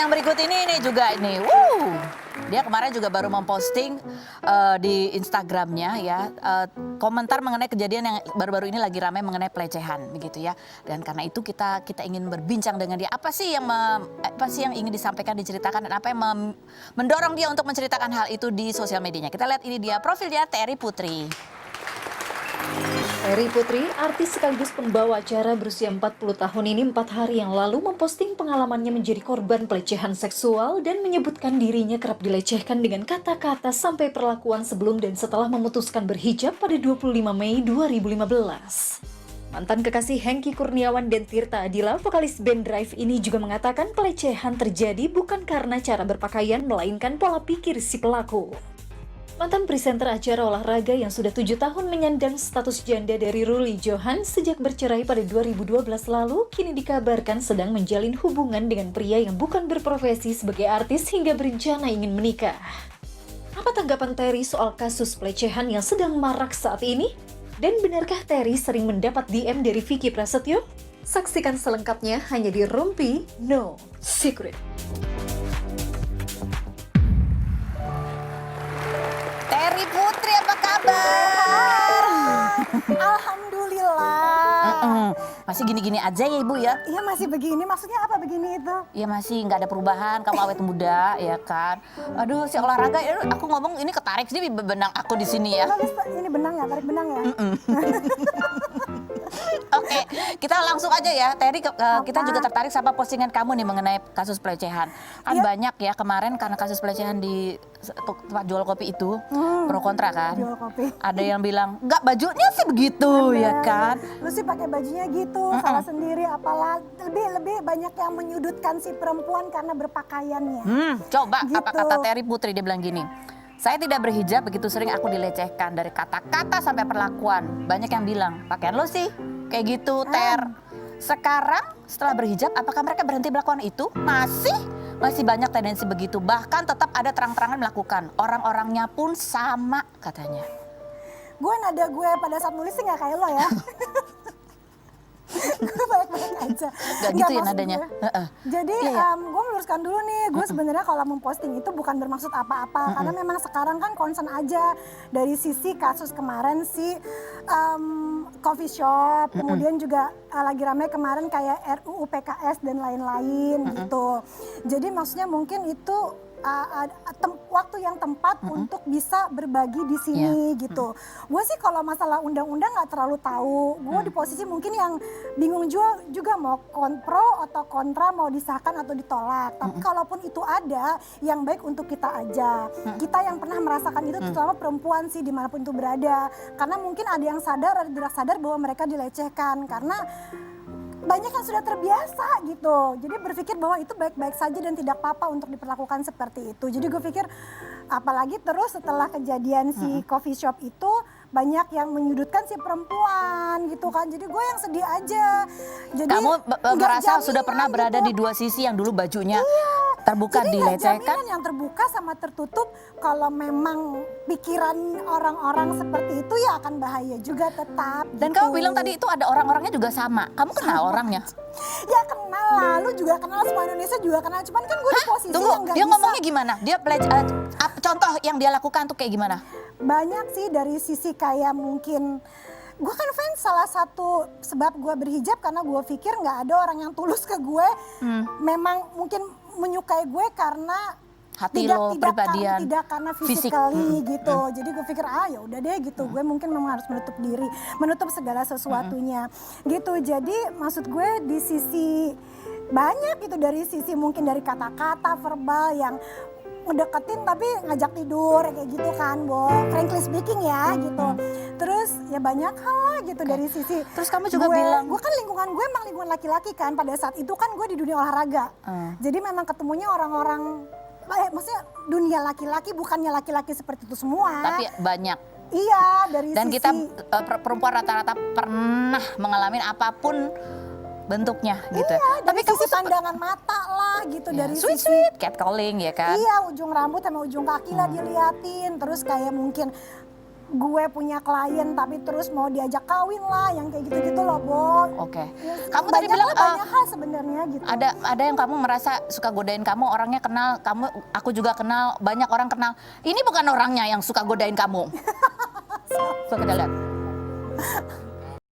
yang berikut ini juga ini. Dia kemarin juga baru memposting di Instagramnya ya komentar mengenai kejadian yang baru-baru ini lagi ramai mengenai pelecehan begitu ya. Dan karena itu kita ingin berbincang dengan dia apa sih yang ingin disampaikan, diceritakan dan apa yang mendorong dia untuk menceritakan hal itu di sosial medianya. Kita lihat ini dia profilnya Terry Putri. Terry Putri, artis sekaligus pembawa acara berusia 40 tahun ini 4 hari yang lalu memposting pengalamannya menjadi korban pelecehan seksual dan menyebutkan dirinya kerap dilecehkan dengan kata-kata sampai perlakuan sebelum dan setelah memutuskan berhijab pada 25 Mei 2015. Mantan kekasih Hengky Kurniawan dan Tirta Adila, vokalis band Drive ini juga mengatakan pelecehan terjadi bukan karena cara berpakaian melainkan pola pikir si pelaku. Mantan presenter acara olahraga yang sudah 7 tahun menyandang status janda dari Ruli Johan sejak bercerai pada 2012 lalu, kini dikabarkan sedang menjalin hubungan dengan pria yang bukan berprofesi sebagai artis hingga berencana ingin menikah. Apa tanggapan Terry soal kasus pelecehan yang sedang marak saat ini? Dan benarkah Terry sering mendapat DM dari Vicky Prasetyo? Saksikan selengkapnya hanya di Rumpi No Secret. Terry Putri, apa kabar? Alhamdulillah. Masih gini-gini aja ya Ibu ya? Iya masih begini, maksudnya apa begini itu? Ya masih nggak ada perubahan, kamu awet muda ya kan. Aduh si olahraga, aku ngomong ini ketarik sih benang aku di sini ya. Bagus, ini benang ya, tarik benang ya. Oke, kita langsung aja ya Terry, kita juga tertarik sama postingan kamu nih mengenai kasus pelecehan. Kan banyak ya kemarin karena kasus pelecehan di tempat jual kopi itu, pro kontra kan. Jual kopi. Ada yang bilang, enggak bajunya sih begitu ya kan. Lu sih pakai bajunya gitu, salah sendiri, apalah lebih banyak yang menyudutkan si perempuan karena berpakaiannya. Coba Gitu. apa kata Terry Putri, dia bilang gini. Saya tidak berhijab, begitu sering aku dilecehkan dari kata-kata sampai perlakuan. Banyak yang bilang, pakaian lo sih kayak gitu Ter. Sekarang setelah berhijab, apakah mereka berhenti melakukan itu? Masih banyak tendensi begitu. Bahkan tetap ada terang-terangan melakukan. Orang-orangnya pun sama katanya. Nada gue pada saat nulis sih nggak kayak lo ya. Gue baik-baik aja. Gak gitu ya maksud nadanya? gue. Jadi gue meluruskan dulu nih, gue sebenarnya kalau memposting itu bukan bermaksud apa-apa. Karena memang sekarang kan concern aja dari sisi kasus kemarin si coffee shop. Kemudian juga lagi ramai kemarin kayak RUU PKS dan lain-lain gitu. Jadi maksudnya mungkin itu waktu yang tepat untuk bisa berbagi di sini gitu. Gue sih kalau masalah undang-undang nggak terlalu tahu. Gue di posisi mungkin yang bingung juga mau pro atau kontra, mau disahkan atau ditolak. Tapi kalaupun itu ada, yang baik untuk kita aja. Kita yang pernah merasakan itu, terutama perempuan sih dimanapun itu berada. Karena mungkin ada yang sadar atau tidak sadar bahwa mereka dilecehkan karena banyak yang sudah terbiasa gitu. Jadi berpikir bahwa itu baik-baik saja dan tidak apa-apa untuk diperlakukan seperti itu. Jadi gue pikir apalagi terus setelah kejadian si coffee shop itu banyak yang menyudutkan si perempuan gitu kan. Jadi gue yang sedih aja. Jadi Kamu merasa sudah pernah gitu. berada di dua sisi yang dulu bajunya terbuka Jadi dilecehkan? jaminan yang terbuka sama tertutup. Kalau memang pikiran orang-orang seperti itu ya akan bahaya juga tetap. Dan gitu. kamu bilang tadi itu ada orang-orangnya juga sama. Kamu kenal orangnya? Ya kenal lah, lu juga kenal, semua Indonesia juga kenal. Cuman kan gue di posisi Tunggu, yang gak dia bisa. ngomongnya gimana? Dia contoh yang dia lakukan tuh kayak gimana? Banyak sih dari sisi kayak mungkin gue kan fans salah satu sebab gue berhijab karena gue pikir nggak ada orang yang tulus ke gue. Memang mungkin menyukai gue karena Hati lo, pribadian, tidak karena fisik. physically gitu. Jadi gue pikir ya udah deh gitu. Gue mungkin memang harus menutup diri, menutup segala sesuatunya gitu. Jadi maksud gue di sisi banyak gitu, dari sisi mungkin dari kata-kata verbal yang ngedeketin tapi ngajak tidur kayak gitu kan, frankly speaking ya gitu. Terus ya banyak hal lah gitu dari sisi. Terus kamu juga bilang, gue kan lingkungan gue emang lingkungan laki-laki kan, pada saat itu kan gue di dunia olahraga. Jadi memang ketemunya orang-orang, maksudnya dunia laki-laki, bukannya laki-laki seperti itu semua. tapi banyak. Iya, dari Dan sisi. kita perempuan rata-rata pernah mengalami apapun bentuknya gitu. Iya, Tapi dari kamu sisi pandangan mata lah gitu, dari sweet sisi catcalling ya kan? iya, ujung rambut sama ujung kaki lah diliatin. Terus kayak mungkin gue punya klien tapi terus mau diajak kawin lah, yang kayak gitu-gitu loh, Bo. Oke. Ya, Kamu tadi banyak bilang lah, banyak hal sebenarnya gitu. ada yang kamu merasa suka godain kamu, orangnya kenal, aku juga kenal, banyak orang kenal. Ini bukan orangnya yang suka godain kamu. Coba kita lihat.